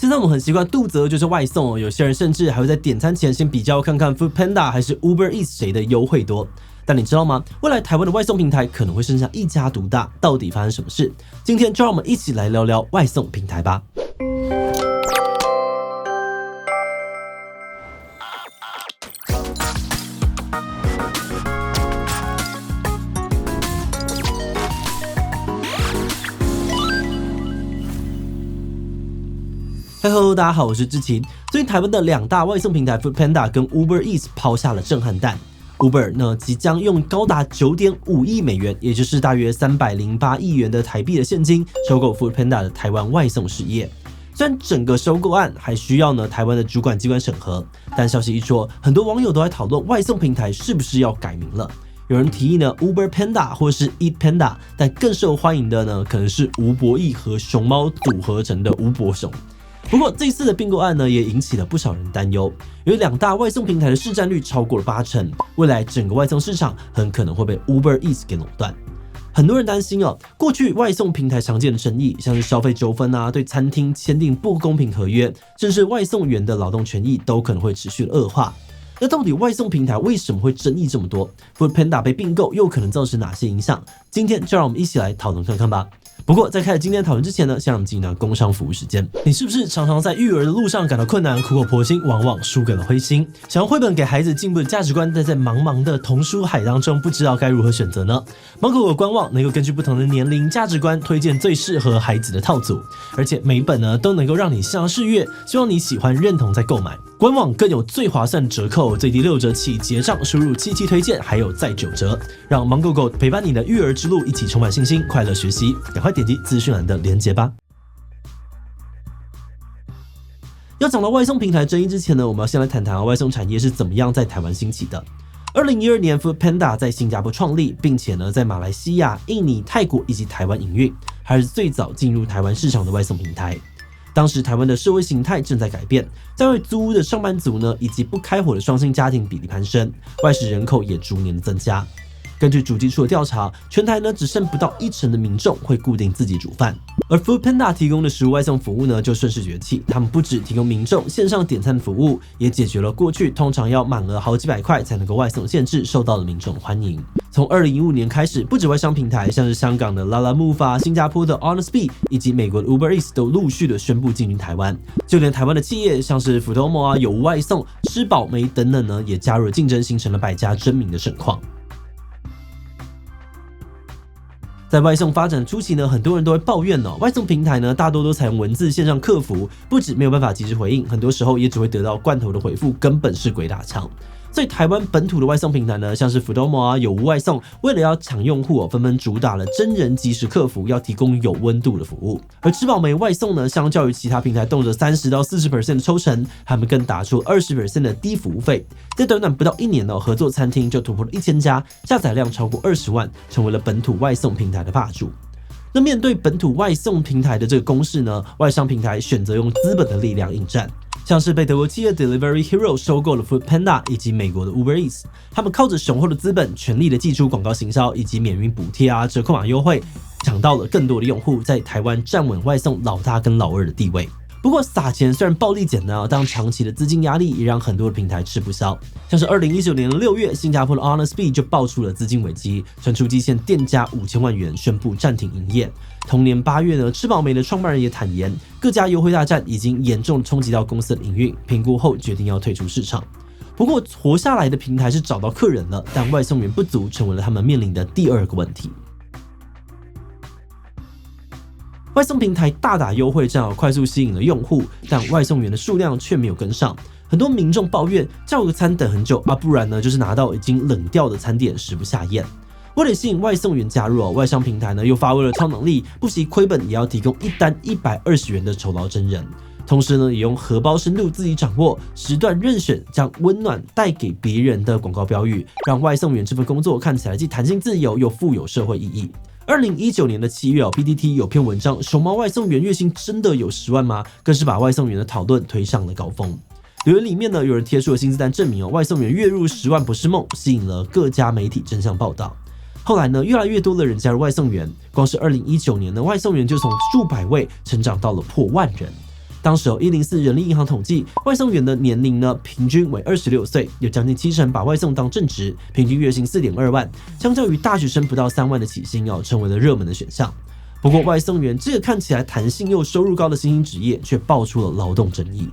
现在我们很习惯肚子饿就是外送哦，有些人甚至还会在点餐前先比较看看 Foodpanda 还是 Uber Eats 谁的优惠多。但你知道吗？未来台湾的外送平台可能会剩下一家独大，到底发生什么事？今天就让我们一起来聊聊外送平台吧。Hello， 大家好，我是志勤。最近台湾的两大外送平台 Foodpanda 跟 Uber Eats 抛下了震撼弹。Uber 呢即将用高达 9.5 亿美元，也就是大约308亿元的台币的现金，收购 Foodpanda 的台湾外送事业。虽然整个收购案还需要台湾的主管机关审核，但消息一出，很多网友都在讨论外送平台是不是要改名了。有人提议Uber Panda 或是 Eat Panda， 但更受欢迎的可能是吴伯义和熊猫组合成的吴伯雄。不过这次的并购案也引起了不少人担忧，因为两大外送平台的市占率超过了80%，未来整个外送市场很可能会被 Uber Eats 给垄断。很多人担心过去外送平台常见的争议，像是消费纠纷对餐厅签订不公平合约，甚至外送员的劳动权益都可能会持续恶化。那到底外送平台为什么会争议这么多？ Foodpanda 被并购又可能造成哪些影响？今天就让我们一起来讨论看看吧。不过在开始今天的讨论之前先让我们进入工商服务时间。你是不是常常在育儿的路上感到困难，苦口婆心，往往输给了灰心？想要绘本给孩子进步的价值观，但在茫茫的童书海当中不知道该如何选择呢？芒果官网能够根据不同的年龄价值观推荐最适合孩子的套组，而且每一本都能够让你向试阅，希望你喜欢认同再购买。官网更有最划算的折扣，最低6折起结账，输入77推荐还有再9折，让芒果陪伴你的育儿之路，一起充满信心，快乐学习。赶快点击资讯栏的连结吧。要讲到外送平台争议之前我们要先来谈谈外送产业是怎么样在台湾兴起的。2012年 Foodpanda 在新加坡创立，并且在马来西亚、印尼、泰国以及台湾营运，还是最早进入台湾市场的外送平台。当时台湾的社会形态正在改变，在外租屋的上班族以及不开火的双薪家庭比例攀升，外食人口也逐年的增加。根据主计处的调查，全台只剩不到1成的民众会固定自己煮饭，而 Foodpanda 提供的食物外送服务就顺势崛起。他们不只提供民众线上点餐服务，也解决了过去通常要满额好几百块才能够外送限制，受到了民众的欢迎。从2015年开始，不止外商平台，像是香港的 Lalamove、新加坡的 Honestbee 以及美国的 Uber Eats 都陆续的宣布进军台湾，就连台湾的企业像是 Foodomo、有无外送、吃饱没等等也加入了竞争，形成了百家争鸣的盛况。在外送发展初期很多人都会抱怨外送平台大多都采用文字线上客服，不止没有办法及时回应，很多时候也只会得到罐头的回复，根本是鬼打墙。所以台湾本土的外送平台像是 Foodomo、有无外送，为了要抢用户纷纷主打了真人即时客服，要提供有温度的服务。而吃饱没外送相较于其他平台动辄30%到40% 的抽成，他们更打出 20% 的低服务费。在短短不到1年合作餐厅就突破了1000家，下载量超过20万，成为了本土外送平台的霸主。那面对本土外送平台的这个攻势外商平台选择用资本的力量应战。像是被德国企业 Delivery Hero 收购了 Foodpanda 以及美国的 Uber Eats， 他们靠着雄厚的资本，全力的祭出广告行销以及免运补贴折扣码优惠，抢到了更多的用户，在台湾站稳外送老大跟老二的地位。不过撒钱虽然暴力简单但长期的资金压力也让很多的平台吃不消。像是2019年的6月，新加坡的 Honestbee 就爆出了资金危机，传出基线店家5000万元，宣布暂停营业。同年8月吃饱没的创办人也坦言，各家优惠大战已经严重冲击到公司的营运，评估后决定要退出市场。不过活下来的平台是找到客人了，但外送员不足成为了他们面临的第二个问题。外送平台大打优惠战快速吸引了用户，但外送员的数量却没有跟上。很多民众抱怨叫个餐等很久不然就是拿到已经冷掉的餐点食不下咽。为了吸引外送员加入外商平台又发挥了超能力，不惜亏本也要提供一单120元的酬劳真人。同时也用荷包深度自己掌握，时段任选，将温暖带给别人的广告标语，让外送员这份工作看起来既弹性自由又富有社会意义。2019年的7月PTT 有篇文章，熊猫外送员月薪真的有10万吗？更是把外送员的讨论推上了高峰。留言里面有人贴出了薪资单证明外送员月入10万不是梦，吸引了各家媒体争相报道。后来越来越多的人加入外送员，光是2019年外送员就从数百位成长到了破万人。当时104人力银行统计，外送员的年龄呢平均为26岁，有将近70%把外送当正职，平均月薪4.2万，相较于大学生不到3万的起薪成为了热门的选项。不过，外送员这个看起来弹性又收入高的新兴职业，却爆出了劳动争议。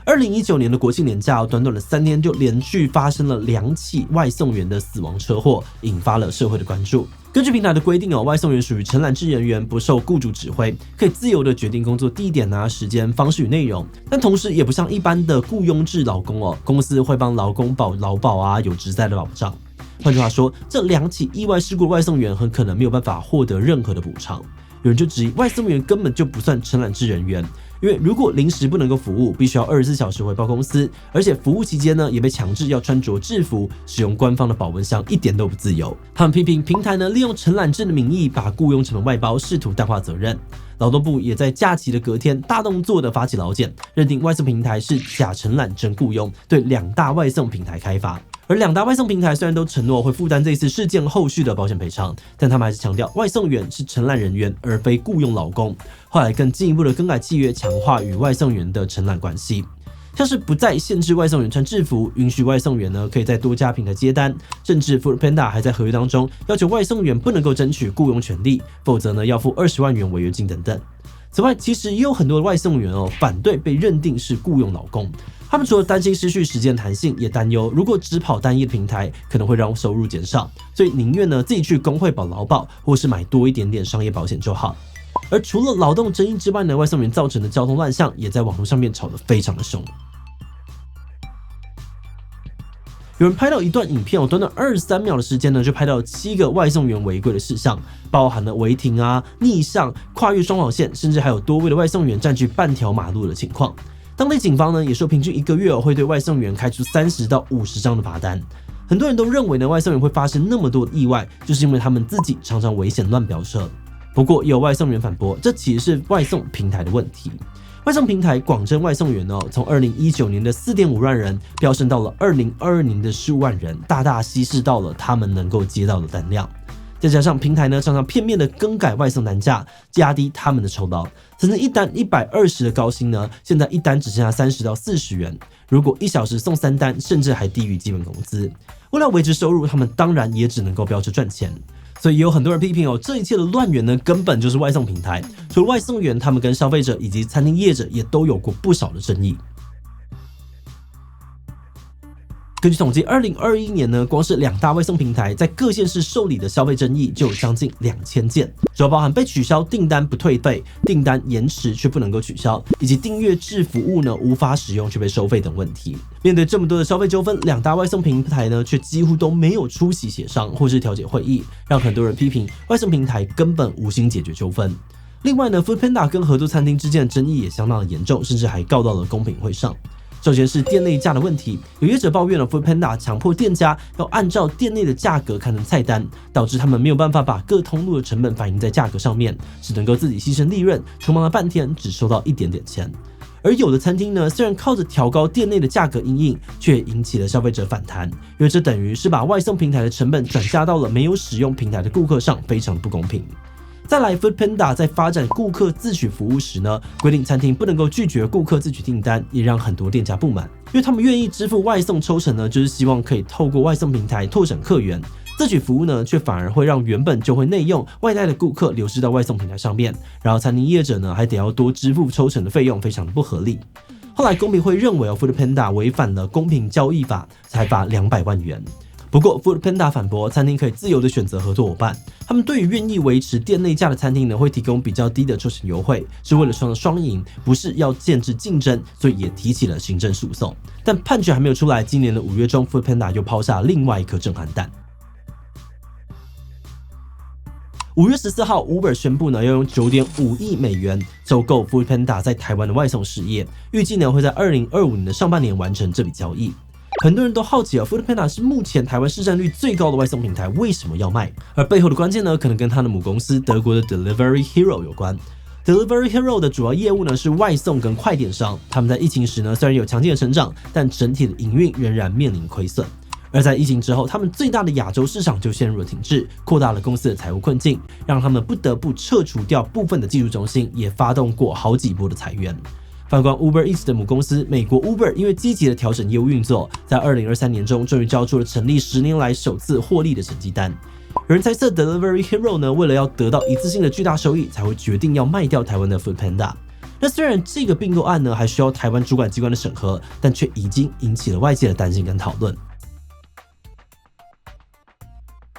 2019年的国庆年假，短短的3天就连续发生了2起外送员的死亡车祸，引发了社会的关注。根据平台的规定外送员属于承揽制人员，不受雇主指挥，可以自由的决定工作地点时间、方式与内容。但同时也不像一般的雇佣制劳工公司会帮劳工保劳保有职灾的保障。换句话说，这2起意外事故的外送员很可能没有办法获得任何的补偿。有人就质疑，外送员根本就不算承揽制人员，因为如果临时不能够服务，必须要24小时回报公司，而且服务期间呢，也被强制要穿着制服，使用官方的保温箱，一点都不自由。他们批评平台呢，利用承揽制的名义，把雇佣成本外包，试图淡化责任。劳动部也在假期的隔天大动作的发起劳检，认定外送平台是假承揽真雇佣，对2大外送平台开罚。而2大外送平台虽然都承诺会负担这一次事件后续的保险赔偿，但他们还是强调外送员是承揽人员而非雇佣劳工。后来更进一步的更改契约，强化与外送员的承揽关系，像是不再限制外送员穿制服，允许外送员呢可以在多家平台接单，甚至 Foodpanda 还在合约当中要求外送员不能够争取雇佣权利，否则呢要付20万元违约金等等。此外，其实也有很多的外送员反对被认定是雇佣劳工。他们除了担心失去时间弹性，也担忧如果只跑单一的平台，可能会让收入减少，所以宁愿呢自己去工会保劳保，或是买多一点点商业保险就好。而除了劳动争议之外呢，外送员造成的交通乱象也在网络上面吵得非常的凶。有人拍到一段影片短短23秒的时间呢，就拍到7个外送员违规的事项，包含了违停逆向、跨越双黄线，甚至还有多位的外送员占据半条马路的情况。当地警方呢也说，平均1个月会对外送员开出30到50张的罚单。很多人都认为呢，外送员会发生那么多的意外，就是因为他们自己常常危险乱飙车。不过，也有外送员反驳，这其实是外送平台的问题。外送平台广征外送员从2019年的4.5万人飙升到了2022年的15万人，大大稀释到了他们能够接到的单量。再加上平台呢常常片面的更改外送单价，压低他们的酬劳，曾经一单120的高薪呢，现在一单只剩下30到40元。如果1小时送3单，甚至还低于基本工资。为了维持收入，他们当然也只能够飙车赚钱。所以也有很多人批评这一切的乱源呢，根本就是外送平台。除了外送员，他们跟消费者以及餐厅业者也都有过不少的争议。根据统计，2021年呢，光是2大外送平台在各县市受理的消费争议就有将近2000件，主要包含被取消订单不退费、订单延迟却不能够取消，以及订阅制服务呢无法使用却被收费等问题。面对这么多的消费纠纷，2大外送平台呢却几乎都没有出席协商或是调解会议，让很多人批评外送平台根本无心解决纠纷。另外呢 ，Foodpanda 跟合作餐厅之间的争议也相当的严重，甚至还告到了公平会上。首先是店内价的问题，有业者抱怨了 Foodpanda 强迫店家要按照店内的价格看成菜单，导致他们没有办法把各通路的成本反映在价格上面，只能够自己牺牲利润，匆忙了半天只收到一点点钱。而有的餐厅呢，虽然靠着调高店内的价格因应，却引起了消费者反弹，因为这等于是把外送平台的成本转嫁到了没有使用平台的顾客上，非常不公平。再来 ，Foodpanda 在发展顾客自取服务时呢，规定餐厅不能够拒绝顾客自取订单，也让很多店家不满，因为他们愿意支付外送抽成呢，就是希望可以透过外送平台拓展客源。自取服务呢，却反而会让原本就会内用外带的顾客流失到外送平台上面，然后餐厅业者呢还得要多支付抽成的费用，非常的不合理。后来公平会认为Foodpanda 违反了公平交易法，才罚200万元。不过 Foodpanda 反驳，餐厅可以自由的选择合作伙伴，他们对于愿意维持店内价的餐厅呢，会提供比较低的抽成优惠，是为了双赢，不是要限制竞争，所以也提起了行政诉讼。但判决还没有出来，今年的5月中 ，Foodpanda 又抛下另外一颗震撼弹。5月14号 ，Uber 宣布呢，要用9.5亿美元收购 Foodpanda 在台湾的外送事业，预计呢会在2025年的上半年完成这笔交易。很多人都好奇Foodpanda 是目前台湾市占率最高的外送平台，为什么要卖？而背后的关键呢，可能跟它的母公司德国的 Delivery Hero 有关。Delivery Hero 的主要业务呢是外送跟快电商，他们在疫情时呢虽然有强劲的成长，但整体的营运仍然面临亏损。而在疫情之后，他们最大的亚洲市场就陷入了停滞，扩大了公司的财务困境，让他们不得不撤除掉部分的技术中心，也发动过好几波的裁员。反观 Uber Eats 的母公司美国 Uber， 因为积极的调整业务运作，在2023年中终于交出了成立10年来首次获利的成绩单。有人猜测 Delivery Hero 呢，为了要得到一次性的巨大收益，才会决定要卖掉台湾的 Foodpanda。那虽然这个并购案呢还需要台湾主管机关的审核，但却已经引起了外界的担心跟讨论。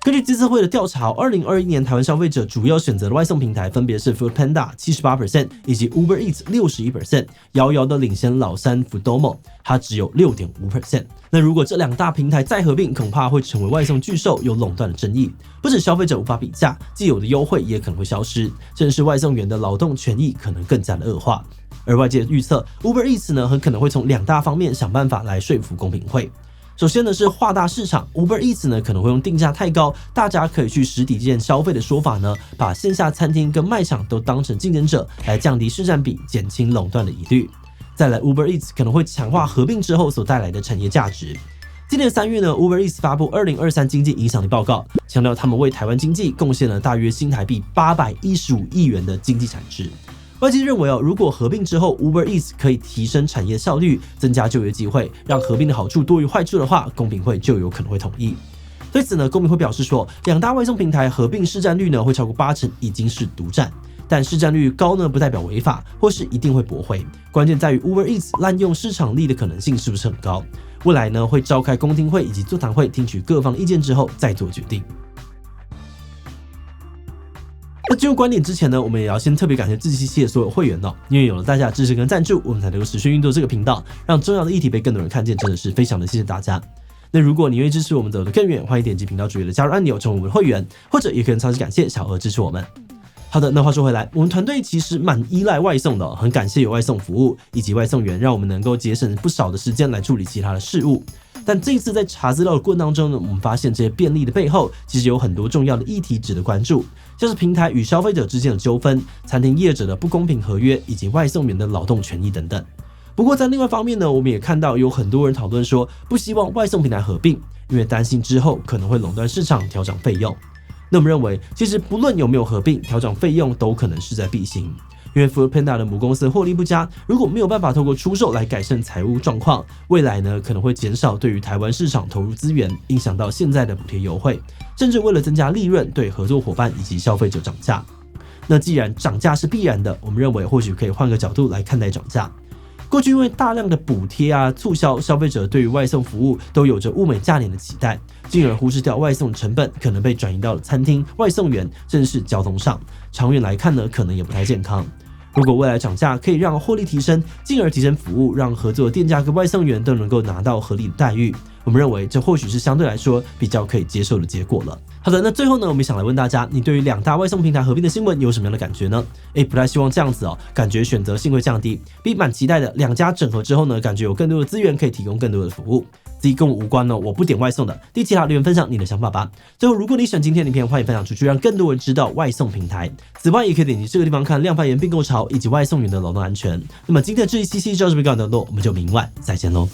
根据资策会的调查，2021年台湾消费者主要选择的外送平台分别是 Foodpanda 78%以及 Uber Eats 61%，遥遥的领先老三 Foodomo， 它只有 6.5%。那如果这两大平台再合并，恐怕会成为外送巨兽，有垄断的争议。不止消费者无法比价，既有的优惠也可能会消失，甚至是外送员的劳动权益可能更加的恶化。而外界预测 Uber Eats 呢，很可能会从两大方面想办法来说服公平会。首先呢是画大市场 ，Uber Eats 呢可能会用定价太高，大家可以去实体店消费的说法呢，把线下餐厅跟卖场都当成竞争者，来降低市占比，减轻垄断的疑虑。再来 ，Uber Eats 可能会强化合并之后所带来的产业价值。今年3月呢 ，Uber Eats 发布2023经济影响力报告，强调他们为台湾经济贡献了大约新台币815亿元的经济产值。外界认为如果合并之后 Uber Eats 可以提升产业效率，增加就业机会，让合并的好处多于坏处的话，公平会就有可能会同意。对此呢，公平会表示说，两大外送平台合并市占率呢会超过80%，已经是独占。但市占率高呢，不代表违法，或是一定会驳回。关键在于 Uber Eats 滥用市场力的可能性是不是很高？未来呢会召开公听会以及座谈会，听取各方意见之后再做决定。那进入观点之前呢，我们也要先特别感谢志祺七的所有会员因为有了大家的支持跟赞助，我们才能够持续运作这个频道，让重要的议题被更多人看见，真的是非常的谢谢大家。那如果你愿意支持我们走得更远，欢迎点击频道主页的加入按钮，成为我们的会员，或者也可以超级感谢小额支持我们。好的，那话说回来，我们团队其实蛮依赖外送的很感谢有外送服务以及外送员，让我们能够节省不少的时间来处理其他的事务。但这一次在查资料的过程当中呢，我们发现这些便利的背后，其实有很多重要的议题值得关注，像是平台与消费者之间的纠纷、餐厅业者的不公平合约，以及外送员的劳动权益等等。不过在另外一方面呢，我们也看到有很多人讨论说，不希望外送平台合并，因为担心之后可能会垄断市场，调涨费用。那我们认为，其实不论有没有合并，调涨费用都可能势在必行。因为 Foodpanda 的母公司获利不佳，如果没有办法透过出售来改善财务状况，未来呢可能会减少对于台湾市场投入资源，影响到现在的补贴优惠，甚至为了增加利润，对合作伙伴以及消费者涨价。那既然涨价是必然的，我们认为或许可以换个角度来看待涨价。过去因为大量的补贴促销，消费者对于外送服务都有着物美价廉的期待，进而忽视掉外送成本可能被转移到了餐厅、外送员，甚至是交通上。长远来看呢，可能也不太健康。如果未来涨价可以让获利提升，进而提升服务，让合作的店家跟外送员都能够拿到合理的待遇，我们认为这或许是相对来说比较可以接受的结果了。好的，那最后呢，我们想来问大家，你对于两大外送平台合并的新闻有什么样的感觉呢？不太希望这样子感觉选择性会降低，比蛮期待的两家整合之后呢，感觉有更多的资源可以提供更多的服务。自己跟我无关呢，我不点外送的。第七条留言分享你的想法吧。最后，如果你喜欢今天的影片，欢迎分享出去，让更多人知道外送平台。此外，也可以点击这个地方看量贩盐并购潮以及外送员的劳动安全。那么今天的这一期就到这边告一段落，我们就明晚再见喽。